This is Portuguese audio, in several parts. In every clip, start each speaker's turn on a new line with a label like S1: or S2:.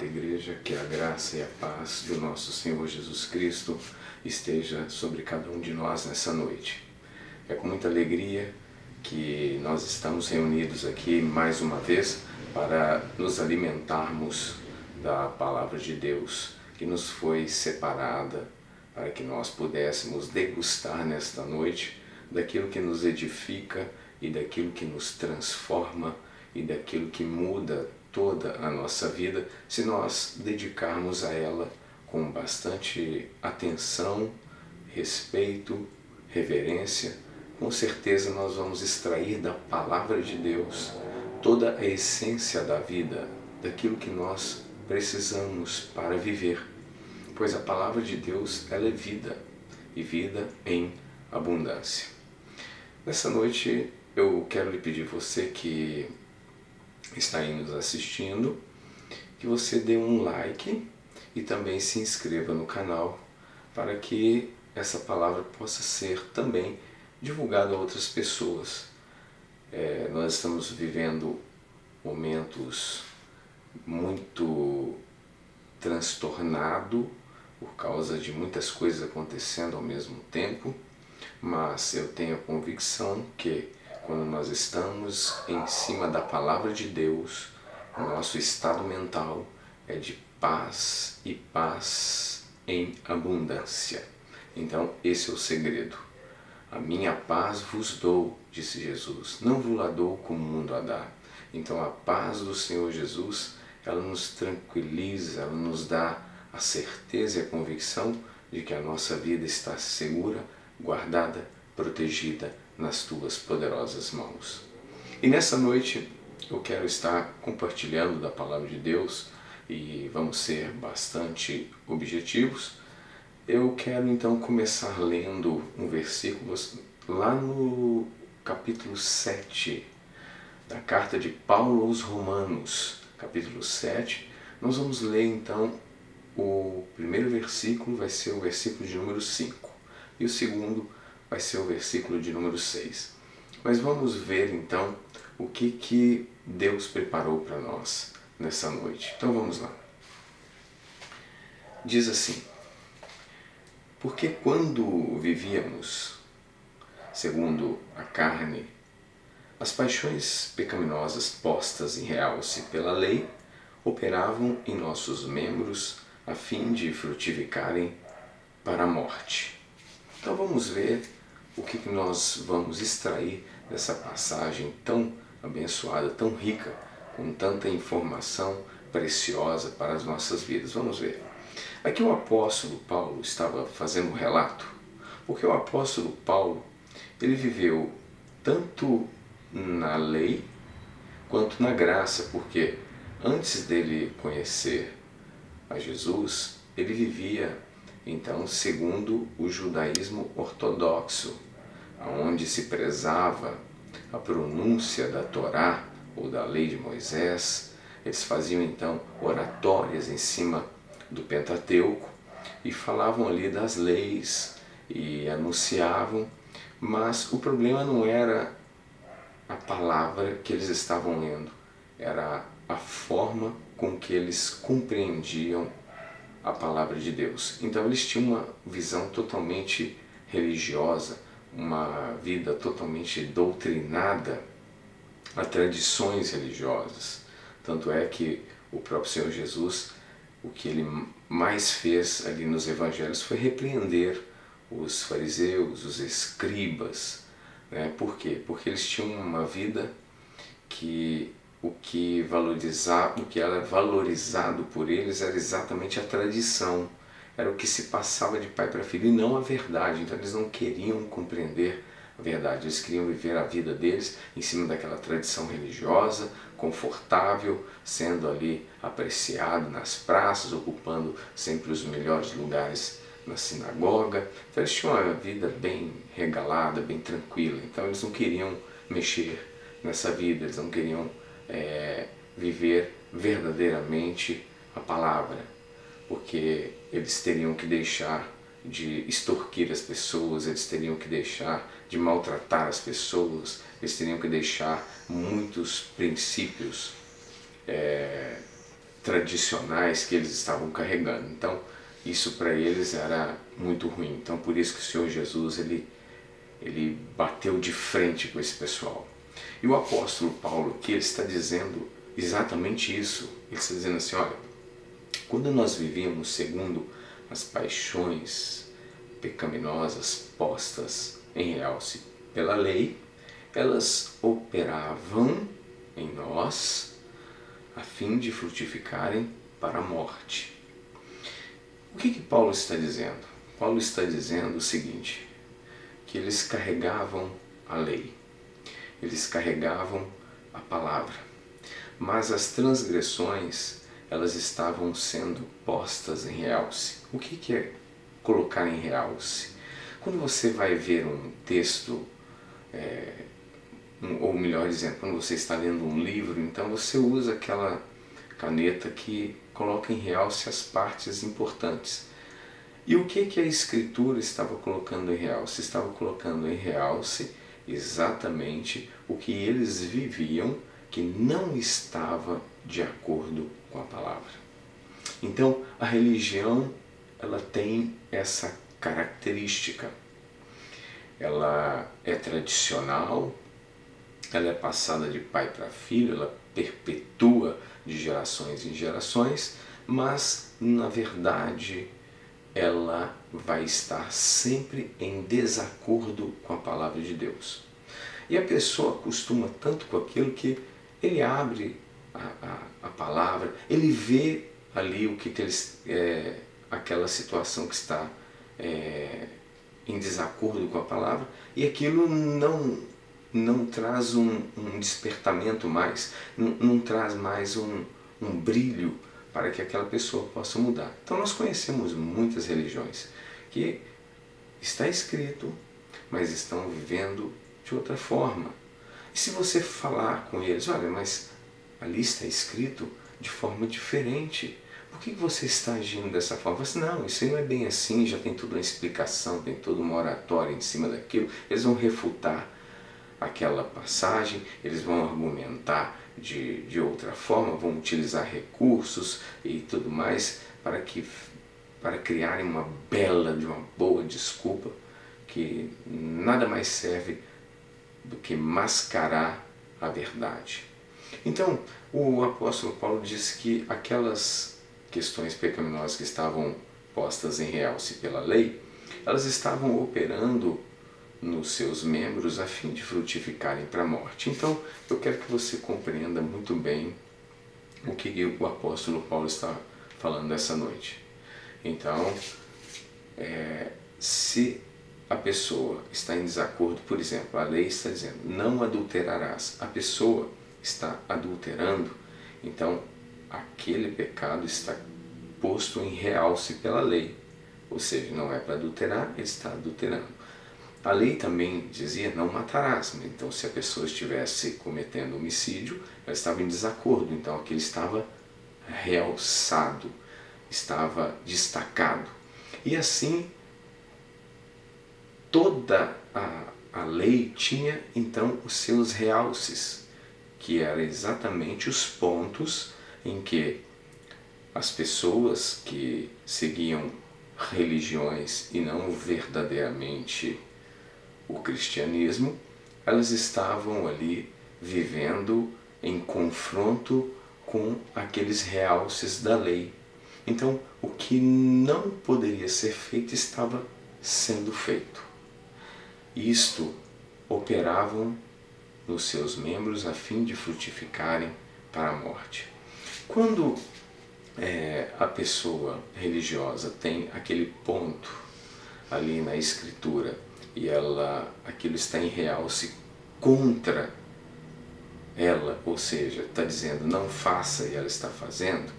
S1: amada igreja, que a graça e a paz do nosso Senhor Jesus Cristo esteja sobre cada um de nós nessa noite. É com muita alegria que nós estamos reunidos aqui mais uma vez para nos alimentarmos da Palavra de Deus, que nos foi separada para que nós pudéssemos degustar nesta noite daquilo que nos edifica e daquilo que nos transforma e daquilo que muda toda a nossa vida, se nós dedicarmos a ela com bastante atenção, respeito, reverência. Com certeza nós vamos extrair da Palavra de Deus toda a essência da vida, daquilo que nós precisamos para viver. Pois a Palavra de Deus, ela é vida, e vida em abundância. Nessa noite eu quero lhe pedir, você que está aí nos assistindo, que você dê um like e também se inscreva no canal para que essa palavra possa ser também divulgada a outras pessoas. Nós estamos vivendo momentos muito transtornados por causa de muitas coisas acontecendo ao mesmo tempo, mas eu tenho a convicção que quando nós estamos em cima da Palavra de Deus, o nosso estado mental é de paz e paz em abundância. Então esse é o segredo. A minha paz vos dou, disse Jesus, não vos la dou como o mundo a dá. Então a paz do Senhor Jesus, ela nos tranquiliza, ela nos dá a certeza e a convicção de que a nossa vida está segura, guardada, protegida nas tuas poderosas mãos. E nessa noite eu quero estar compartilhando da Palavra de Deus e vamos ser bastante objetivos. Eu quero então começar lendo um versículo lá no capítulo 7 da carta de Paulo aos Romanos, capítulo 7. Nós vamos ler então o primeiro versículo, vai ser o versículo de número 5 e o segundo vai ser o versículo de número 6. Mas vamos ver então o que Deus preparou para nós nessa noite. Então vamos lá. Diz assim: porque quando vivíamos segundo a carne, as paixões pecaminosas postas em realce pela lei operavam em nossos membros a fim de frutificarem para a morte. Então vamos ver o que nós vamos extrair dessa passagem tão abençoada, tão rica, com tanta informação preciosa para as nossas vidas. Vamos ver. Aqui o apóstolo Paulo estava fazendo um relato, porque o apóstolo Paulo, ele viveu tanto na lei quanto na graça, porque antes dele conhecer a Jesus, ele vivia então segundo o judaísmo ortodoxo, onde se prezava a pronúncia da Torá ou da lei de Moisés. Eles faziam então oratórias em cima do Pentateuco e falavam ali das leis e anunciavam, mas o problema não era a palavra que eles estavam lendo, era a forma com que eles compreendiam a palavra de Deus. Então eles tinham uma visão totalmente religiosa, uma vida totalmente doutrinada a tradições religiosas. Tanto é que o próprio Senhor Jesus, o que ele mais fez ali nos evangelhos foi repreender os fariseus, os escribas. Por quê? Porque eles tinham uma vida que o que era valorizado por eles era exatamente a tradição, era o que se passava de pai para filho e não a verdade. Então eles não queriam compreender a verdade, eles queriam viver a vida deles em cima daquela tradição religiosa, confortável, sendo ali apreciado nas praças, ocupando sempre os melhores lugares na sinagoga. Então eles tinham uma vida bem regalada, bem tranquila. Então eles não queriam mexer nessa vida, eles não queriam viver verdadeiramente a palavra, porque eles teriam que deixar de extorquir as pessoas, eles teriam que deixar de maltratar as pessoas, eles teriam que deixar muitos princípios tradicionais que eles estavam carregando. Então, isso para eles era muito ruim. Então, por isso que o Senhor Jesus ele bateu de frente com esse pessoal. E o apóstolo Paulo aqui, ele está dizendo exatamente isso. Ele está dizendo assim, olha, quando nós vivíamos segundo as paixões pecaminosas postas em realce pela lei, elas operavam em nós a fim de frutificarem para a morte. O que Paulo está dizendo? Paulo está dizendo o seguinte, que eles carregavam a lei, eles carregavam a palavra, mas as transgressões, elas estavam sendo postas em realce. O que é colocar em realce? Quando você vai ver um texto, ou melhor dizendo, quando você está lendo um livro, então você usa aquela caneta que coloca em realce as partes importantes. E o que a Escritura estava colocando em realce? Estava colocando em realce exatamente o que eles viviam, que não estava de acordo com a palavra. Então, a religião, ela tem essa característica. Ela é tradicional, ela é passada de pai para filho, ela perpetua de gerações em gerações, mas, na verdade, ela vai estar sempre em desacordo com a palavra de Deus. E a pessoa acostuma tanto com aquilo que ele abre a palavra, ele vê ali o que aquela situação que está em desacordo com a palavra, e aquilo não traz um despertamento mais, não traz mais um brilho para que aquela pessoa possa mudar. Então nós conhecemos muitas religiões que está escrito, mas estão vivendo de outra forma. E se você falar com eles, olha, mas ali está escrito de forma diferente, por que você está agindo dessa forma? Você, não, isso aí não é bem assim, já tem toda uma explicação, tem toda uma oratória em cima daquilo. Eles vão refutar aquela passagem, eles vão argumentar de outra forma, vão utilizar recursos e tudo mais para criarem uma boa desculpa que nada mais serve do que mascarar a verdade. Então, o apóstolo Paulo diz que aquelas questões pecaminosas que estavam postas em realce pela lei, elas estavam operando nos seus membros a fim de frutificarem para a morte. Então, eu quero que você compreenda muito bem o que o apóstolo Paulo está falando essa noite. Então, se a pessoa está em desacordo, por exemplo, a lei está dizendo, não adulterarás, a pessoa está adulterando, então aquele pecado está posto em realce pela lei, ou seja, não é para adulterar, ele está adulterando. A lei também dizia, não matarás, então se a pessoa estivesse cometendo homicídio, ela estava em desacordo, então aquilo estava realçado, estava destacado. E assim, toda a lei tinha então os seus realces, que eram exatamente os pontos em que as pessoas que seguiam religiões e não verdadeiramente o cristianismo, elas estavam ali vivendo em confronto com aqueles realces da lei. Então, o que não poderia ser feito estava sendo feito. Isto operavam nos seus membros a fim de frutificarem para a morte. Quando a pessoa religiosa tem aquele ponto ali na Escritura e aquilo está em realce contra ela, ou seja, está dizendo não faça e ela está fazendo,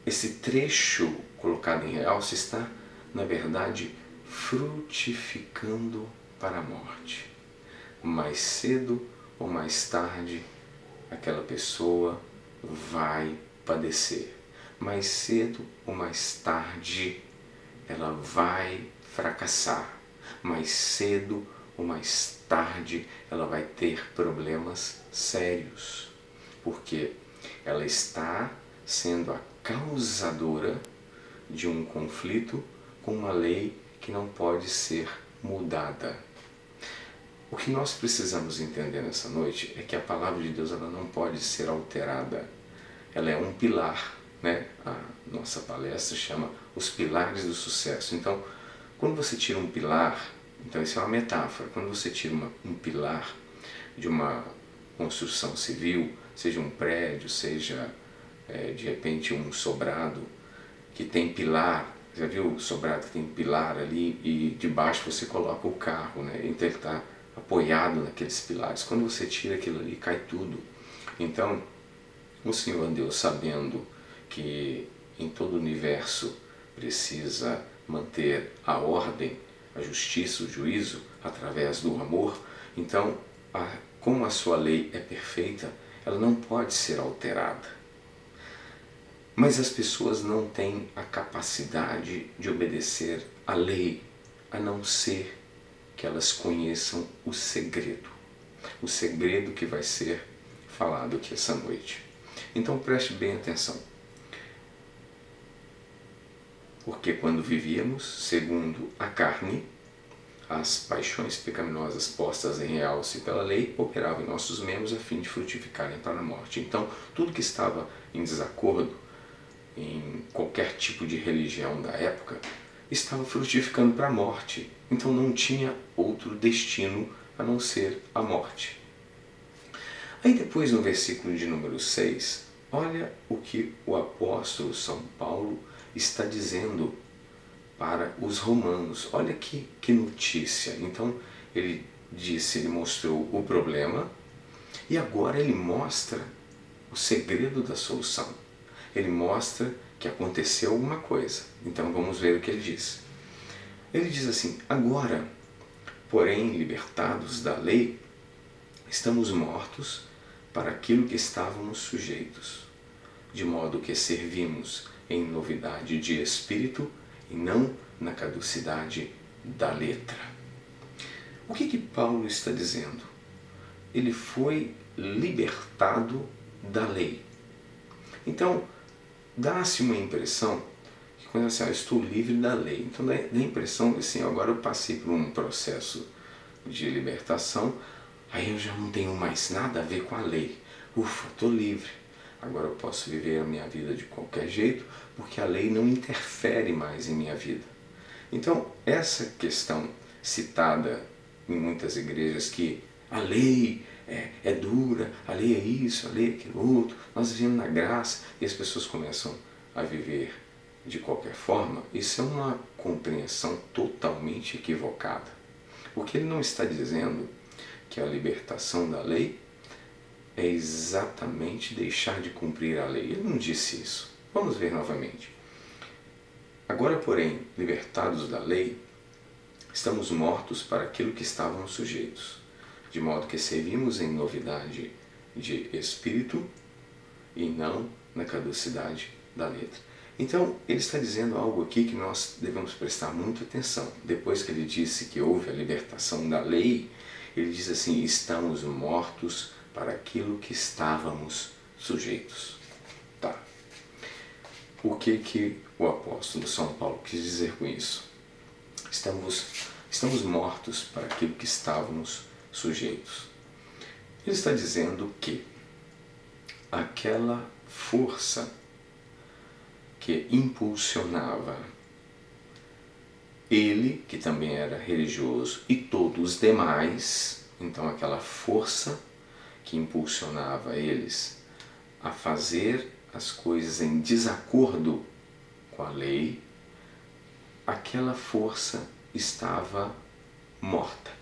S1: esse trecho colocado em realce está, na verdade, frutificando para a morte. Mais cedo ou mais tarde, aquela pessoa vai padecer. Mais cedo ou mais tarde, ela vai fracassar. Mais cedo ou mais tarde, ela vai ter problemas sérios. porque ela está sendo a causadora de um conflito com uma lei que não pode ser mudada. O que nós precisamos entender nessa noite é que a palavra de Deus ela não pode ser alterada. Ela é um pilar, né? A nossa palestra chama Os Pilares do Sucesso. Então, quando você tira um pilar, então isso é uma metáfora, quando você tira um pilar de uma construção civil, seja um prédio, seja de repente um sobrado que tem pilar, já viu o sobrado que tem pilar ali e debaixo você coloca o carro, né? Então ele está apoiado naqueles pilares. Quando você tira aquilo ali, cai tudo. Então, o Senhor Deus, sabendo que em todo o universo precisa manter a ordem, a justiça, o juízo através do amor, então, como a sua lei é perfeita, ela não pode ser alterada. Mas as pessoas não têm a capacidade de obedecer à lei, a não ser que elas conheçam o segredo que vai ser falado aqui essa noite. Então preste bem atenção, porque quando vivíamos segundo a carne, as paixões pecaminosas postas em realce pela lei operavam em nossos membros a fim de frutificarem para a morte. Então tudo que estava em desacordo em qualquer tipo de religião da época estava frutificando para a morte. Então não tinha outro destino a não ser a morte. Aí depois no versículo de número 6, olha o que o apóstolo São Paulo está dizendo para os romanos. Olha que notícia. Então ele mostrou o problema e agora ele mostra o segredo da solução. Ele mostra que aconteceu alguma coisa. Então vamos ver o que ele diz. Ele diz assim: agora, porém, libertados da lei, estamos mortos para aquilo que estávamos sujeitos, de modo que servimos em novidade de espírito e não na caducidade da letra. O que Paulo está dizendo? Ele foi libertado da lei. Então, dá-se uma impressão que quando assim, eu estou livre da lei, então dá a impressão que assim, agora eu passei por um processo de libertação, aí eu já não tenho mais nada a ver com a lei. Ufa, estou livre. Agora eu posso viver a minha vida de qualquer jeito, porque a lei não interfere mais em minha vida. Então, essa questão citada em muitas igrejas, que a lei é dura, a lei é isso, a lei é aquilo outro, nós vivemos na graça e as pessoas começam a viver de qualquer forma, isso é uma compreensão totalmente equivocada. O que ele não está dizendo que a libertação da lei é exatamente deixar de cumprir a lei. Ele não disse isso. Vamos ver novamente. Agora, porém, libertados da lei, estamos mortos para aquilo que estávamos sujeitos, de modo que servimos em novidade de espírito e não na caducidade da letra. Então, ele está dizendo algo aqui que nós devemos prestar muita atenção. Depois que ele disse que houve a libertação da lei, ele diz assim: estamos mortos para aquilo que estávamos sujeitos. Tá. O que o apóstolo São Paulo quis dizer com isso? Estamos mortos para aquilo que estávamos sujeitos. Ele está dizendo que aquela força que impulsionava ele, que também era religioso, e todos os demais, então aquela força que impulsionava eles a fazer as coisas em desacordo com a lei, aquela força estava morta.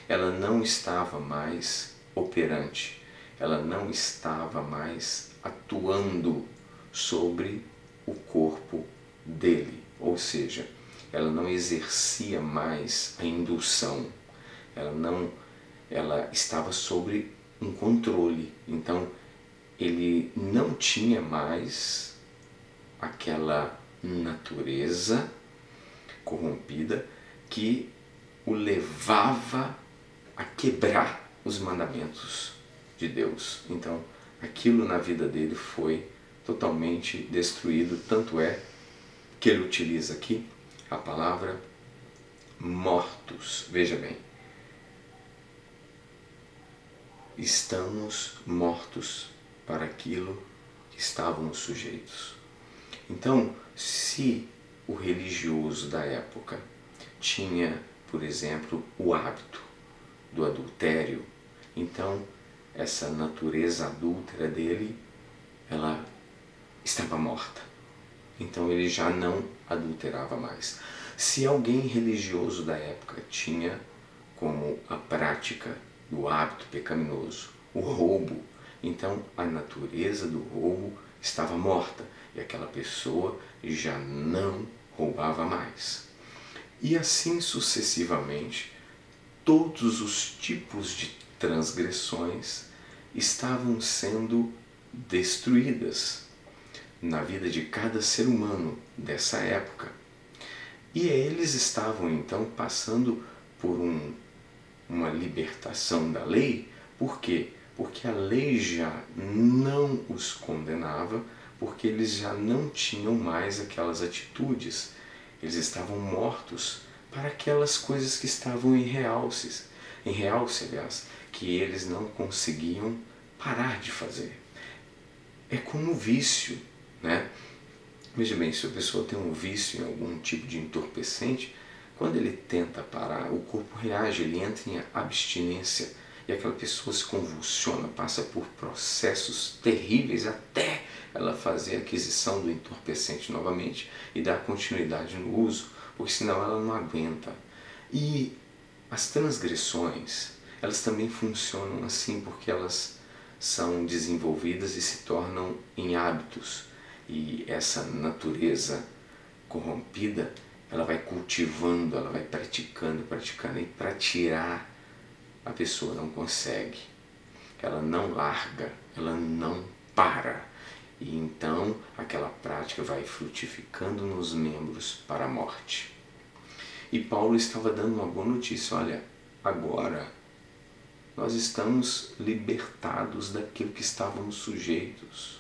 S1: Ela não estava mais operante, ela não estava mais atuando sobre o corpo dele, ou seja, ela não exercia mais a indução, ela estava sobre um controle. Então ele não tinha mais aquela natureza corrompida que o levava a quebrar os mandamentos de Deus. Então aquilo na vida dele foi totalmente destruído. Tanto é que ele utiliza aqui a palavra mortos. Veja bem, estamos mortos para aquilo que estávamos sujeitos. Então, se o religioso da época tinha, por exemplo, o hábito do adultério, então essa natureza adúltera dele, ela estava morta. Então ele já não adulterava mais. Se alguém religioso da época tinha como a prática do hábito pecaminoso o roubo, então a natureza do roubo estava morta e aquela pessoa já não roubava mais. E assim sucessivamente, todos os tipos de transgressões estavam sendo destruídas na vida de cada ser humano dessa época. E eles estavam então passando por uma libertação da lei. Por quê? Porque a lei já não os condenava, porque eles já não tinham mais aquelas atitudes. Eles estavam mortos para aquelas coisas que estavam em realce, aliás, que eles não conseguiam parar de fazer. É como vício, né? Veja bem, se a pessoa tem um vício em algum tipo de entorpecente, quando ele tenta parar, o corpo reage, ele entra em abstinência e aquela pessoa se convulsiona, passa por processos terríveis até ela fazer a aquisição do entorpecente novamente e dar continuidade no uso, porque senão ela não aguenta. E as transgressões, elas também funcionam assim porque elas são desenvolvidas e se tornam em hábitos. E essa natureza corrompida, ela vai cultivando, ela vai praticando, e para tirar a pessoa não consegue. Ela não larga, ela não para. E então aquela prática vai frutificando nos membros para a morte. E Paulo estava dando uma boa notícia, olha, agora nós estamos libertados daquilo que estávamos sujeitos.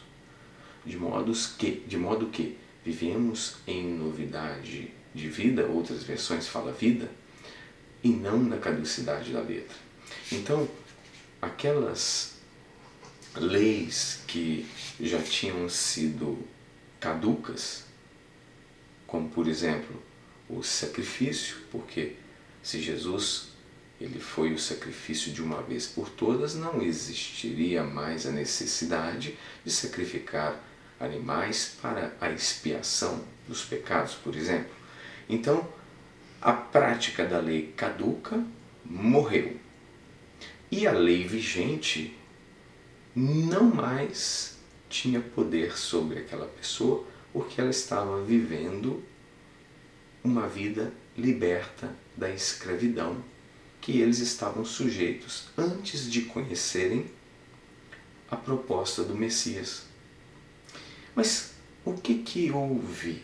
S1: De modo que vivemos em novidade de vida, outras versões falam vida, e não na caducidade da letra. Então, aquelas leis que já tinham sido caducas, como por exemplo o sacrifício, porque se Jesus ele foi o sacrifício de uma vez por todas, não existiria mais a necessidade de sacrificar animais para a expiação dos pecados, por exemplo. Então, a prática da lei caduca morreu. E a lei vigente não mais tinha poder sobre aquela pessoa, porque ela estava vivendo uma vida liberta da escravidão que eles estavam sujeitos antes de conhecerem a proposta do Messias. Mas o que houve?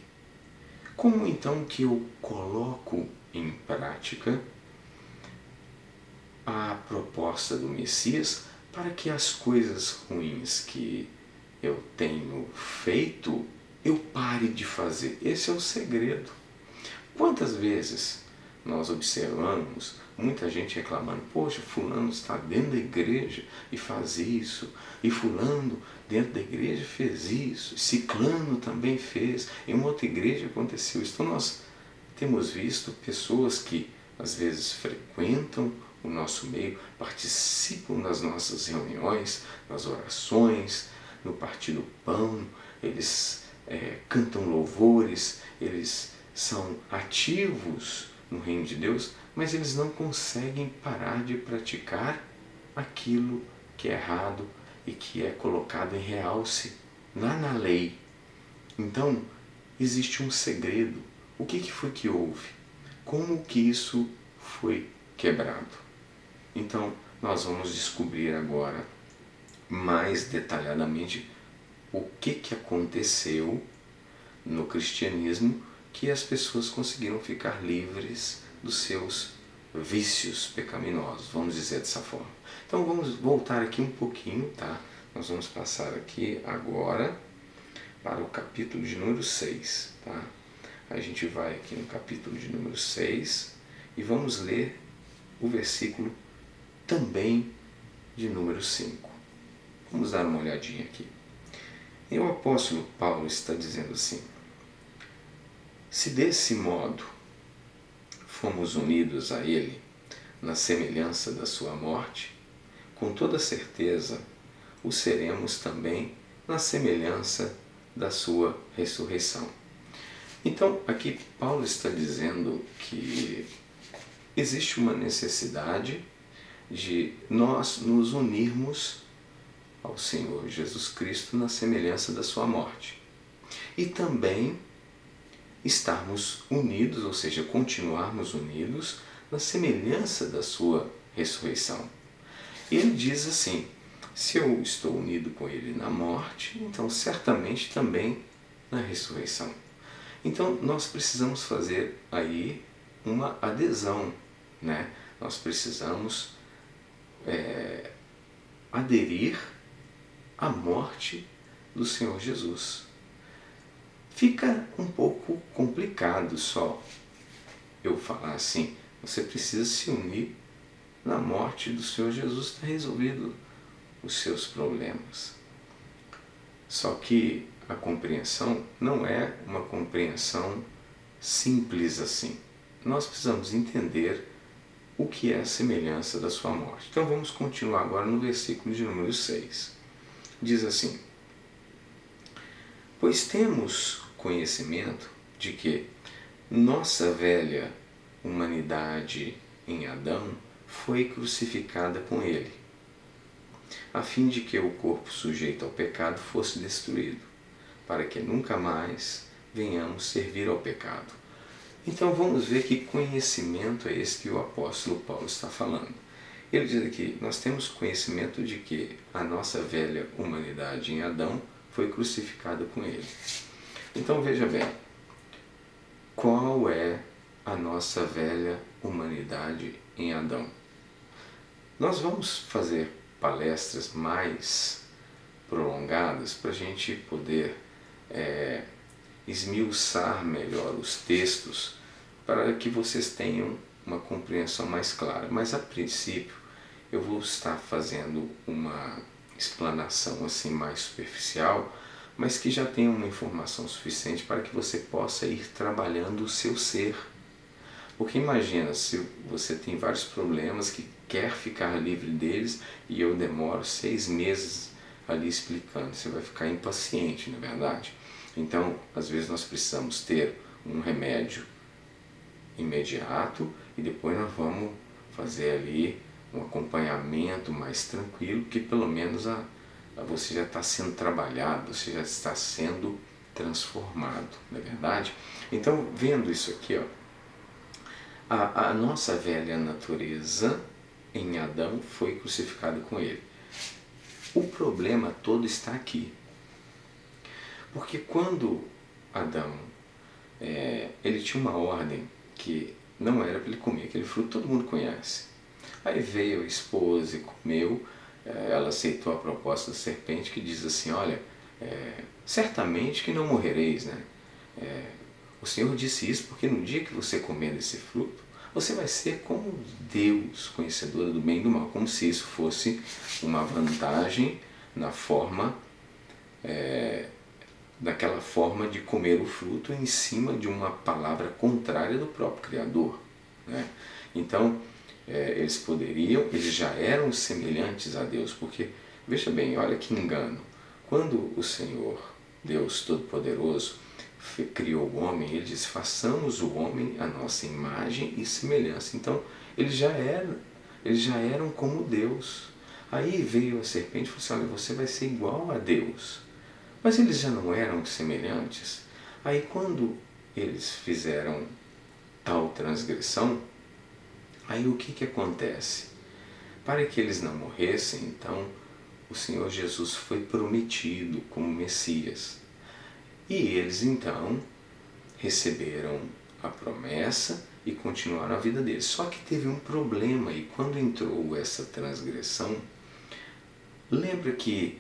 S1: Como então que eu coloco em prática a proposta do Messias para que as coisas ruins que eu tenho feito, eu pare de fazer? Esse é o segredo. Quantas vezes nós observamos muita gente reclamando, poxa, fulano está dentro da igreja e faz isso, e fulano dentro da igreja fez isso, ciclano também fez, em uma outra igreja aconteceu isso. Então nós temos visto pessoas que às vezes frequentam o nosso meio, participam das nossas reuniões, nas orações, no partir do pão, eles cantam louvores, eles são ativos no reino de Deus, mas eles não conseguem parar de praticar aquilo que é errado e que é colocado em realce lá na lei. Então, existe um segredo. O que foi que houve? Como que isso foi quebrado? Então, nós vamos descobrir agora mais detalhadamente o que aconteceu no cristianismo que as pessoas conseguiram ficar livres dos seus vícios pecaminosos, vamos dizer dessa forma. Então vamos voltar aqui um pouquinho, tá? nós vamos passar aqui agora para o capítulo de número 6, tá? A gente vai aqui no capítulo de número 6 e vamos ler o versículo também de número 5. Vamos dar uma olhadinha aqui. E o apóstolo Paulo está dizendo assim: se desse modo fomos unidos a ele na semelhança da sua morte, com toda certeza o seremos também na semelhança da sua ressurreição. Então, aqui Paulo está dizendo que existe uma necessidade de nós nos unirmos ao Senhor Jesus Cristo na semelhança da sua morte. E também estarmos unidos, ou seja, continuarmos unidos na semelhança da sua ressurreição. E ele diz assim: se eu estou unido com ele na morte, então certamente também na ressurreição. Então nós precisamos fazer aí uma adesão, né? Nós precisamos aderir à morte do Senhor Jesus. Fica um pouco complicado só eu falar assim: você precisa se unir na morte do Senhor Jesus, está resolvido os seus problemas. Só que a compreensão não é uma compreensão simples assim. Nós precisamos entender o que é a semelhança da sua morte. Então vamos continuar agora no versículo de número 6. Diz assim: pois temos conhecimento de que nossa velha humanidade em Adão foi crucificada com ele, a fim de que o corpo sujeito ao pecado fosse destruído, para que nunca mais venhamos servir ao pecado. Então vamos ver que conhecimento é esse que o apóstolo Paulo está falando. Ele diz aqui: nós temos conhecimento de que a nossa velha humanidade em Adão foi crucificada com ele. Então veja bem, qual é a nossa velha humanidade em Adão? Nós vamos fazer palestras mais prolongadas para a gente poder esmiuçar melhor os textos, para que vocês tenham uma compreensão mais clara. Mas a princípio eu vou estar fazendo uma explanação assim mais superficial, mas que já tenha uma informação suficiente para que você possa ir trabalhando o seu ser. Porque imagina, se você tem vários problemas que quer ficar livre deles e eu demoro 6 meses ali explicando, você vai ficar impaciente, não é verdade? Então, às vezes nós precisamos ter um remédio imediato e depois nós vamos fazer ali um acompanhamento mais tranquilo, que pelo menos você já está sendo trabalhado, você já está sendo transformado, não é verdade? Então, vendo isso aqui, ó, a nossa velha natureza em Adão foi crucificada com ele. O problema todo está aqui. Porque quando Adão, ele tinha uma ordem que não era para ele comer aquele fruto, todo mundo conhece. Aí veio a esposa e comeu, ela aceitou a proposta da serpente, que diz assim: olha, certamente que não morrereis, né? O Senhor disse isso porque no dia que você comer desse fruto, você vai ser como Deus, conhecedora do bem e do mal, como se isso fosse uma vantagem na forma, daquela forma de comer o fruto em cima de uma palavra contrária do próprio Criador, né? Então, eles já eram semelhantes a Deus, porque, veja bem, olha que engano, quando o Senhor, Deus Todo-Poderoso, criou o homem, ele disse: façamos o homem a nossa imagem e semelhança. Então eles já eram como Deus. Aí veio a serpente e falou assim: olha, você vai ser igual a Deus. Mas eles já não eram semelhantes. Aí quando eles fizeram tal transgressão, aí o que acontece? Para que eles não morressem, então o Senhor Jesus foi prometido como Messias. E eles então receberam a promessa e continuaram a vida deles. Só que teve um problema, e quando entrou essa transgressão, lembra que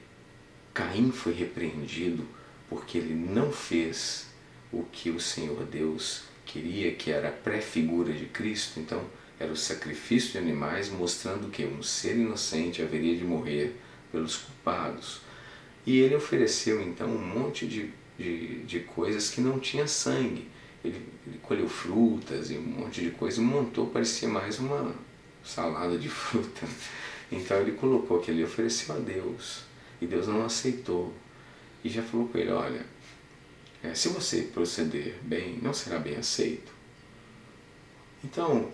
S1: Caim foi repreendido porque ele não fez o que o Senhor Deus queria, que era a pré-figura de Cristo. Então era o sacrifício de animais, mostrando que um ser inocente haveria de morrer pelos culpados. E ele ofereceu então um monte de coisas que não tinha sangue. Ele colheu frutas e um monte de coisa e montou, parecia mais uma salada de fruta. Então ele colocou aquilo e ofereceu a Deus. E Deus não aceitou. E já falou com ele, olha, se você proceder bem, não será bem aceito. Então,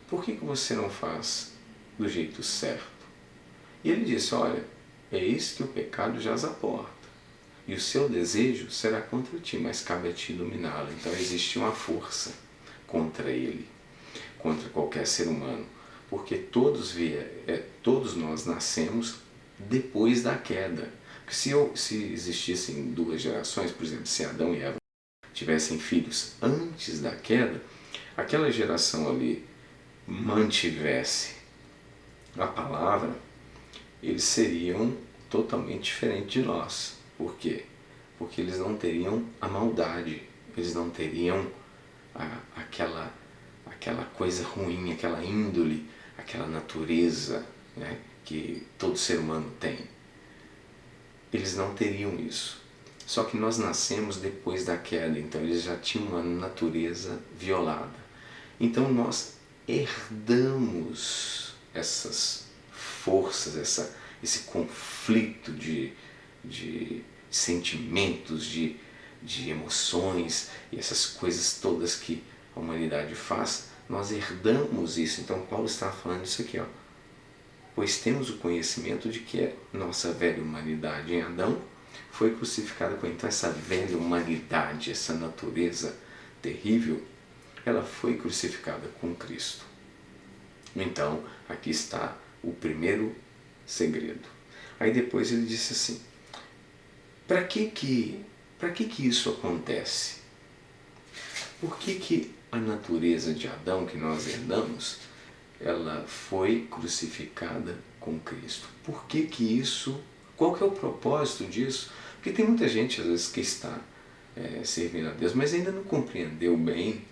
S1: por que você não faz do jeito certo? E ele disse, olha, eis que o pecado jaz à porta, e o seu desejo será contra ti, mas cabe a ti dominá-lo. Então existe uma força contra ele, contra qualquer ser humano, porque todos nós nascemos depois da queda. Porque se existissem duas gerações, por exemplo, se Adão e Eva tivessem filhos antes da queda, aquela geração ali mantivesse a palavra, eles seriam totalmente diferentes de nós. Por quê? Porque eles não teriam a maldade, eles não teriam aquela coisa ruim, aquela índole, aquela natureza, né, que todo ser humano tem. Eles não teriam isso. Só que nós nascemos depois da queda, então eles já tinham uma natureza violada. Então nós herdamos essas forças, esse conflito de sentimentos, de emoções e essas coisas todas que a humanidade faz, nós herdamos isso. Então Paulo está falando isso aqui, ó. Pois temos o conhecimento de que a nossa velha humanidade em Adão foi crucificada com ele. Então essa velha humanidade, essa natureza terrível, ela foi crucificada com Cristo. Então aqui está o primeiro segredo. Aí depois ele disse assim, para que isso acontece? Por que a natureza de Adão que nós herdamos, ela foi crucificada com Cristo? Por que isso? Qual que é o propósito disso? Porque tem muita gente às vezes que está servindo a Deus, mas ainda não compreendeu bem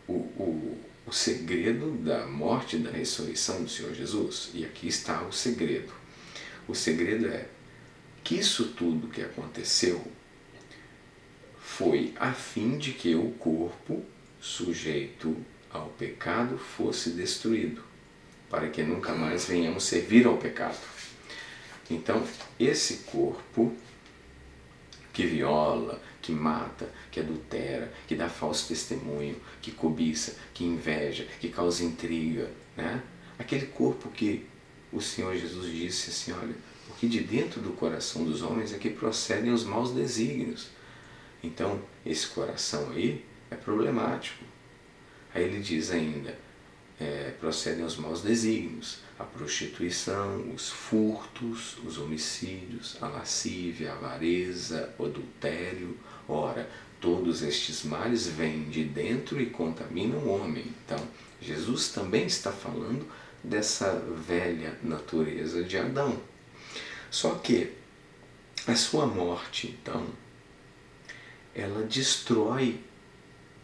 S1: o segredo da morte e da ressurreição do Senhor Jesus. E aqui está o segredo. O segredo é que isso tudo que aconteceu foi a fim de que o corpo sujeito ao pecado fosse destruído, para que nunca mais venhamos servir ao pecado. Então, esse corpo que viola, que mata, que adultera, que dá falso testemunho, que cobiça, que inveja, que causa intriga, né? Aquele corpo que o Senhor Jesus disse assim, olha, porque de dentro do coração dos homens é que procedem os maus desígnios. Então, esse coração aí é problemático. Aí ele diz ainda, procedem os maus desígnios, a prostituição, os furtos, os homicídios, a lascívia, a avareza, o adultério. Ora, todos estes males vêm de dentro e contaminam o homem. Então, Jesus também está falando dessa velha natureza de Adão. Só que a sua morte, então, ela destrói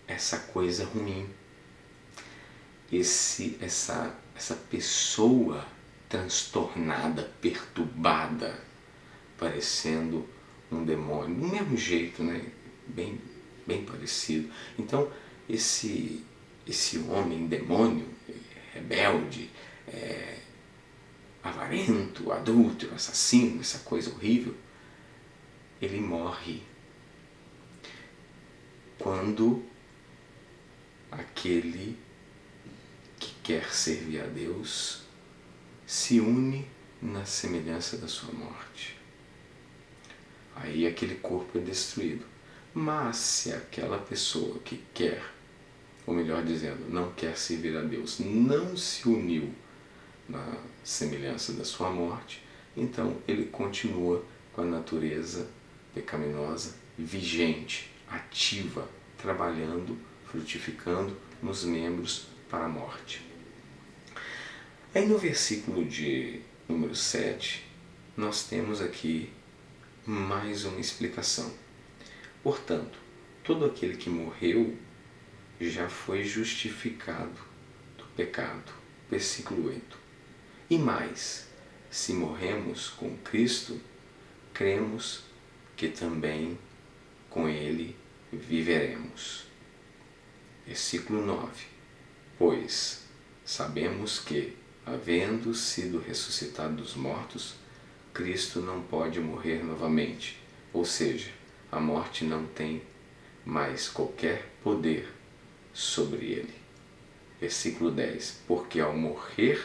S1: essa coisa ruim. Essa pessoa transtornada, perturbada, parecendo um demônio, do mesmo jeito, né? bem parecido. Então, esse homem demônio, rebelde, avarento, adúltero, assassino, essa coisa horrível, ele morre quando aquele que quer servir a Deus se une na semelhança da sua morte. Aí aquele corpo é destruído. Mas se aquela pessoa que quer, ou melhor dizendo, não quer servir a Deus, não se uniu na semelhança da sua morte, então ele continua com a natureza pecaminosa vigente, ativa, trabalhando, frutificando nos membros para a morte. Aí no versículo de número 7, nós temos aqui mais uma explicação. Portanto, todo aquele que morreu já foi justificado do pecado. Versículo 8. E mais, se morremos com Cristo, cremos que também com Ele viveremos. Versículo 9. Pois sabemos que, havendo sido ressuscitado dos mortos, Cristo não pode morrer novamente, ou seja, a morte não tem mais qualquer poder sobre ele. Versículo 10. Porque ao morrer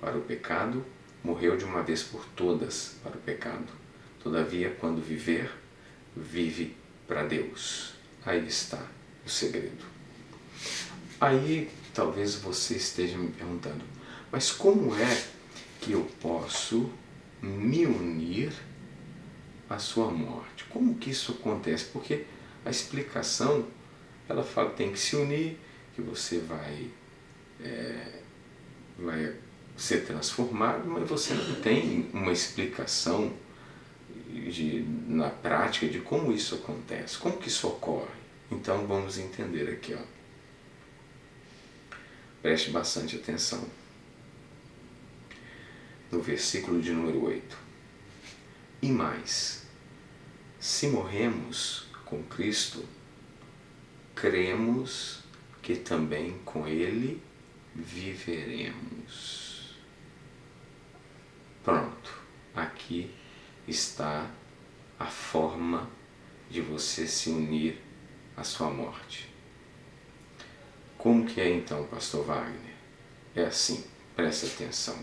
S1: para o pecado, morreu de uma vez por todas para o pecado. Todavia, quando viver, vive para Deus. Aí está o segredo. Aí talvez você esteja me perguntando, mas como é que eu posso me unir à sua morte? Como que isso acontece? Porque a explicação, ela fala que tem que se unir, que você vai ser transformado, mas você não tem uma explicação na prática de como isso acontece, como que isso ocorre. Então vamos entender aqui, ó. Preste bastante atenção. No versículo de número 8. E mais, se morremos com Cristo, cremos que também com Ele viveremos. Pronto, aqui está a forma de você se unir à sua morte. Como que é então, pastor Wagner? É assim, preste atenção.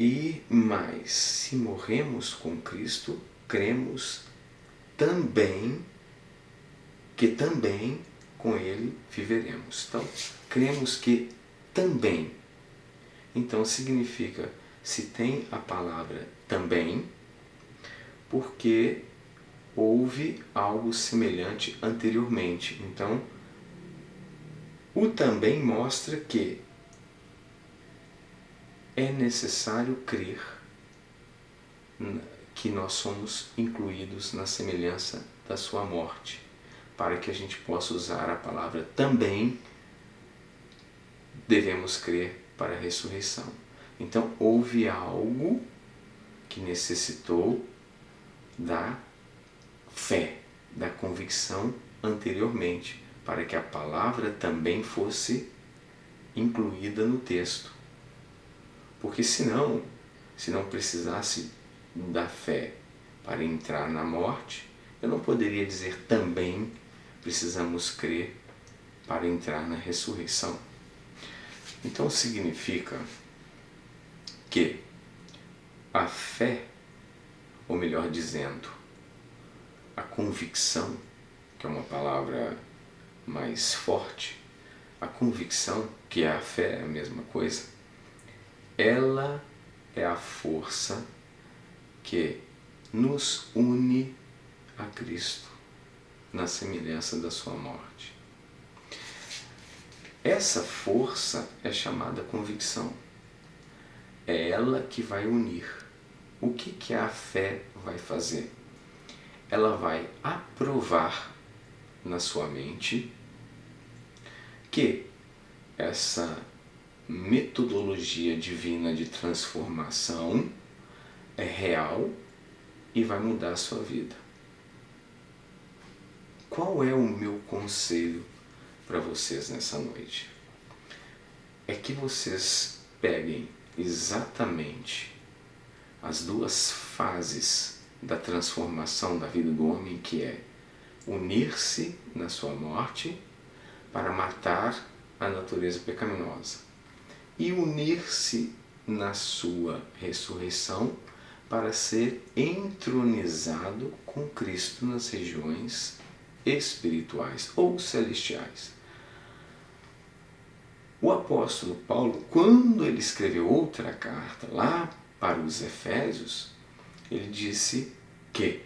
S1: E mais, se morremos com Cristo, cremos também que também com Ele viveremos. Então, cremos que também. Então, significa, se tem a palavra também, porque houve algo semelhante anteriormente. Então, o também mostra que é necessário crer que nós somos incluídos na semelhança da sua morte, para que a gente possa usar a palavra também, devemos crer para a ressurreição. Então, houve algo que necessitou da fé, da convicção anteriormente, para que a palavra também fosse incluída no texto. Porque se não precisasse da fé para entrar na morte, eu não poderia dizer também precisamos crer para entrar na ressurreição. Então significa que a fé, ou melhor dizendo, a convicção, que é uma palavra mais forte, a convicção, que a fé é a mesma coisa, ela é a força que nos une a Cristo na semelhança da sua morte. Essa força é chamada convicção. É ela que vai unir. O que a fé vai fazer? Ela vai aprovar na sua mente que essa metodologia divina de transformação é real e vai mudar a sua vida. Qual é o meu conselho para vocês nessa noite? É que vocês peguem exatamente as duas fases da transformação da vida do homem, que é unir-se na sua morte para matar a natureza pecaminosa e unir-se na sua ressurreição para ser entronizado com Cristo nas regiões espirituais ou celestiais. O apóstolo Paulo, quando ele escreveu outra carta lá para os Efésios, ele disse que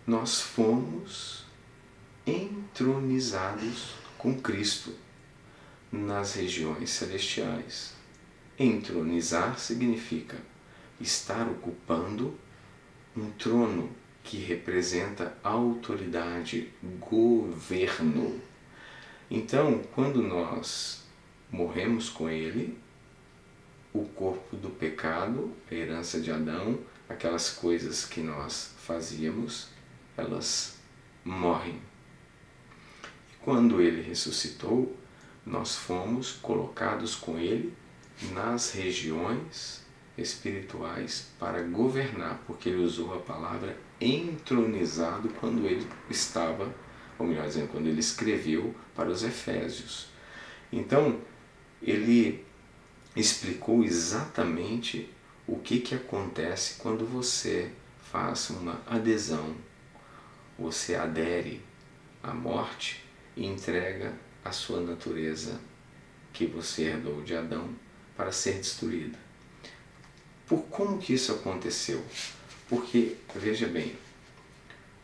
S1: nós fomos entronizados com Cristo nas regiões celestiais. Entronizar significa estar ocupando um trono que representa autoridade, governo. Então, quando nós morremos com ele, o corpo do pecado, a herança de Adão, aquelas coisas que nós fazíamos, elas morrem. E quando ele ressuscitou, nós fomos colocados com ele nas regiões espirituais para governar, porque ele usou a palavra entronizado quando ele estava, ou melhor dizendo, quando ele escreveu para os Efésios. Então, ele explicou exatamente o que acontece quando você faz uma adesão, você adere à morte e entrega a sua natureza que você herdou de Adão para ser destruída. Por como que isso aconteceu? Porque, veja bem,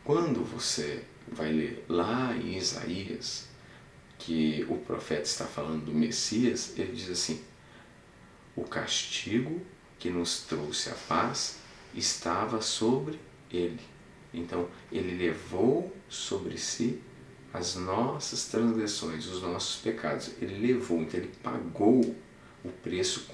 S1: quando você vai ler lá em Isaías, que o profeta está falando do Messias, ele diz assim: o castigo que nos trouxe a paz estava sobre ele. Então, ele levou sobre si as nossas transgressões, os nossos pecados. Ele levou, então ele pagou o preço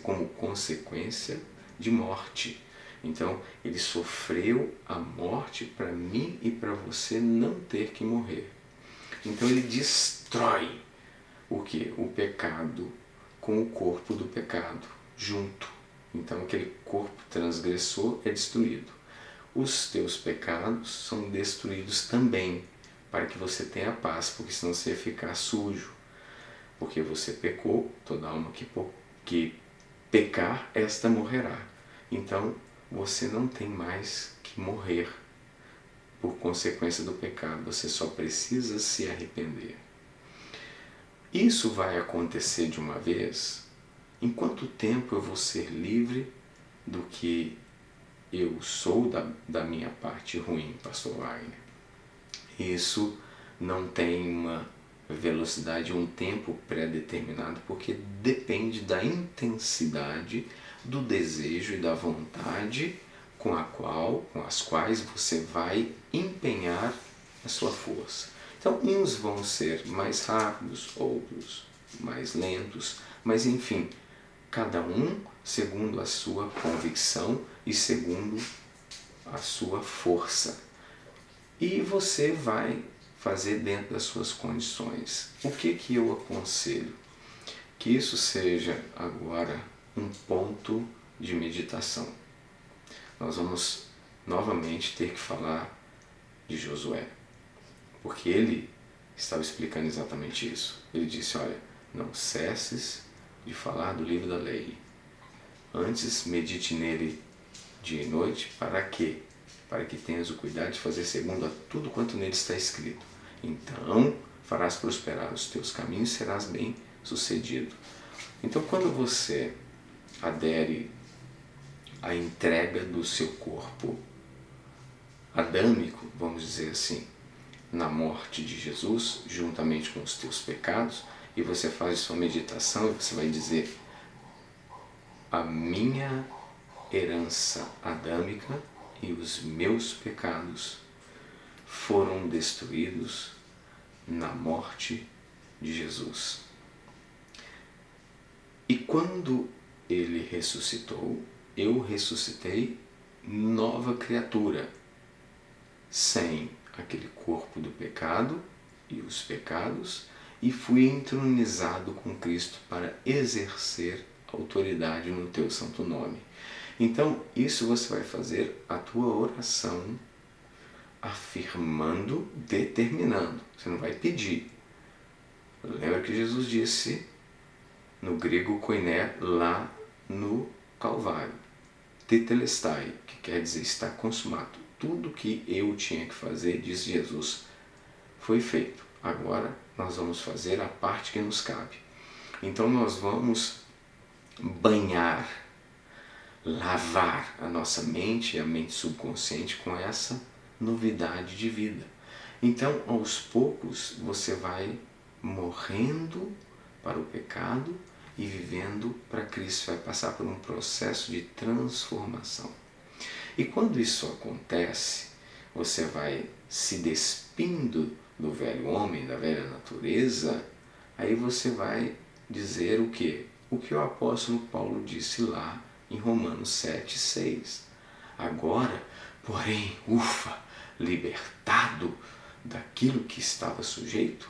S1: como consequência de morte. Então, ele sofreu a morte para mim e para você não ter que morrer. Então, ele destrói o que? O pecado com o corpo do pecado, junto. Então, aquele corpo transgressor é destruído. Os teus pecados são destruídos também, para que você tenha paz, porque senão você ia ficar sujo. Porque você pecou, toda alma que pecar, esta morrerá. Então, você não tem mais que morrer por consequência do pecado, você só precisa se arrepender. Isso vai acontecer de uma vez? Em quanto tempo eu vou ser livre do que eu sou da minha parte ruim, pastor Wagner? Isso não tem uma velocidade, um tempo pré-determinado, porque depende da intensidade do desejo e da vontade com as quais você vai empenhar a sua força. Então, uns vão ser mais rápidos, outros mais lentos, mas enfim, cada um segundo a sua convicção e segundo a sua força. E você vai fazer dentro das suas condições. O que eu aconselho? Que isso seja agora um ponto de meditação. Nós vamos novamente ter que falar de Josué, porque ele estava explicando exatamente isso. Ele disse: olha, não cesses de falar do livro da lei. Antes medite nele dia e noite. Para quê? Para que tenhas o cuidado de fazer segundo a tudo quanto nele está escrito. Então farás prosperar os teus caminhos e serás bem sucedido. Então, quando você adere à entrega do seu corpo adâmico, vamos dizer assim, na morte de Jesus, juntamente com os teus pecados, e você faz sua meditação e você vai dizer: a minha herança adâmica e os meus pecados foram destruídos na morte de Jesus. E quando ele ressuscitou, eu ressuscitei nova criatura, sem aquele corpo do pecado e os pecados, e fui entronizado com Cristo para exercer autoridade no teu santo nome. Então, isso você vai fazer a tua oração, afirmando, determinando. Você não vai pedir. Lembra que Jesus disse no grego koiné, lá no Calvário: tetelestai, que quer dizer está consumado. Tudo que eu tinha que fazer, diz Jesus, foi feito. Agora nós vamos fazer a parte que nos cabe. Então nós vamos banhar, lavar a nossa mente e a mente subconsciente com essa novidade de vida. Então, aos poucos, você vai morrendo para o pecado e vivendo para Cristo, vai passar por um processo de transformação. E quando isso acontece, você vai se despindo do velho homem, da velha natureza, aí você vai dizer o quê? O que o apóstolo Paulo disse lá em Romanos 7,6. Agora, porém, libertado daquilo que estava sujeito,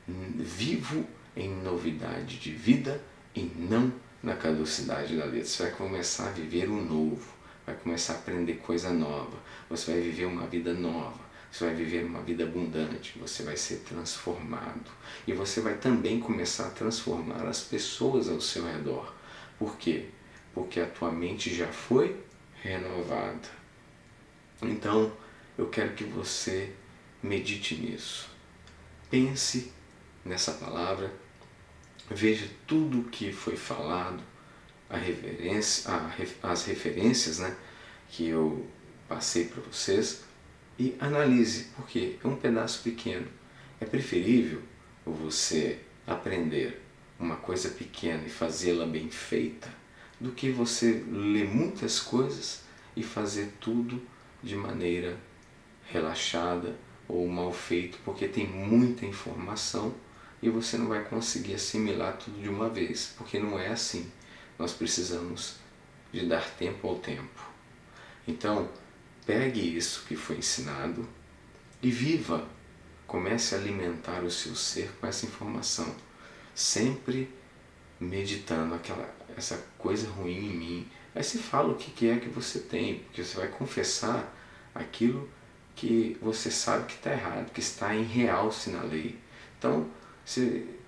S1: vivo em novidade de vida e não na caducidade da letra. Você vai começar a viver o novo, vai começar a aprender coisa nova, você vai viver uma vida nova, você vai viver uma vida abundante, você vai ser transformado. E você vai também começar a transformar as pessoas ao seu redor. Por quê? Porque a tua mente já foi renovada. Então, eu quero que você medite nisso. Pense nessa palavra, veja tudo o que foi falado, as referências, né, que eu passei para vocês, e analise, porque é um pedaço pequeno. É preferível você aprender uma coisa pequena e fazê-la bem feita, do que você ler muitas coisas e fazer tudo de maneira relaxada ou mal feito, porque tem muita informação e você não vai conseguir assimilar tudo de uma vez, porque não é assim. Nós precisamos de dar tempo ao tempo. Então, pegue isso que foi ensinado e viva. Comece a alimentar o seu ser com essa informação, sempre meditando essa coisa ruim em mim. Aí você fala o que é que você tem, porque você vai confessar aquilo que você sabe que está errado, que está em realce na lei. Então,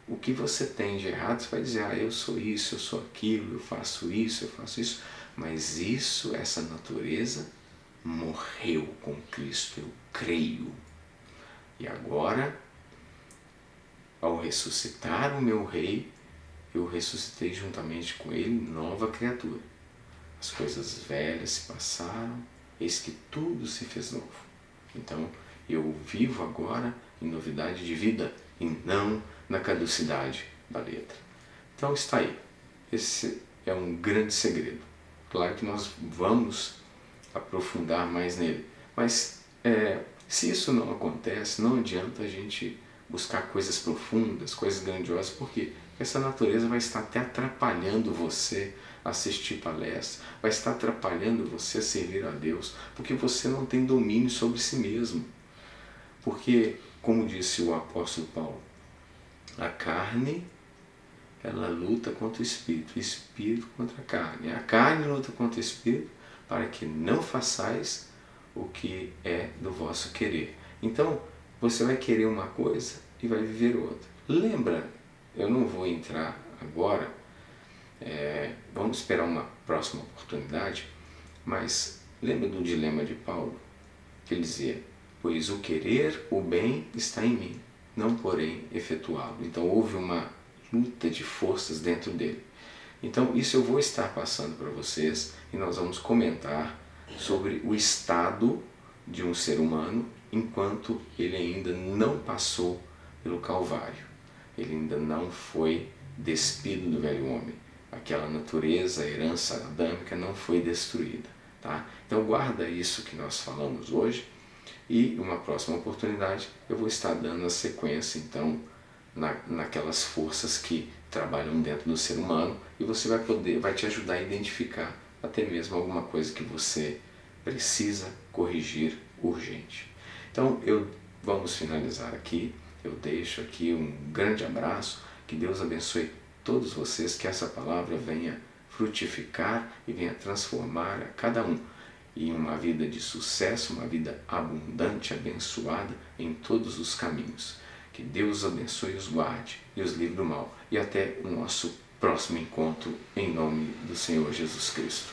S1: o que você tem de errado, você vai dizer, eu sou isso, eu sou aquilo, eu faço isso, mas isso, essa natureza, morreu com Cristo, eu creio. E agora, ao ressuscitar o meu Rei, eu ressuscitei juntamente com ele, nova criatura. As coisas velhas se passaram, eis que tudo se fez novo. Então, eu vivo agora em novidade de vida e não na caducidade da letra. Então está aí. Esse é um grande segredo. Claro que nós vamos aprofundar mais nele. Mas se isso não acontece, não adianta a gente buscar coisas profundas, coisas grandiosas, porque essa natureza vai estar até atrapalhando você a assistir palestras, vai estar atrapalhando você a servir a Deus, porque você não tem domínio sobre si mesmo. Porque, como disse o apóstolo Paulo, a carne, ela luta contra o espírito contra a carne. A carne luta contra o espírito para que não façais o que é do vosso querer. Então, você vai querer uma coisa e vai viver outra. Lembra, eu não vou entrar agora, vamos esperar uma próxima oportunidade, mas lembra do dilema de Paulo? Que ele dizia, pois o querer o bem está em mim, não porém efetuá-lo. Então houve uma luta de forças dentro dele. Então isso eu vou estar passando para vocês e nós vamos comentar sobre o estado de um ser humano enquanto ele ainda não passou pelo Calvário. Ele ainda não foi despido do velho homem. Aquela natureza, a herança adâmica não foi destruída. Tá? Então guarda isso que nós falamos hoje e uma próxima oportunidade eu vou estar dando a sequência então naquelas forças que trabalham dentro do ser humano e você vai te ajudar a identificar até mesmo alguma coisa que você precisa corrigir urgente. Então vamos finalizar aqui, eu deixo aqui um grande abraço, que Deus abençoe todos vocês, que essa palavra venha frutificar e venha transformar a cada um em uma vida de sucesso, uma vida abundante, abençoada em todos os caminhos. Que Deus os abençoe e os guarde e os livre do mal. E até o nosso próximo encontro, em nome do Senhor Jesus Cristo.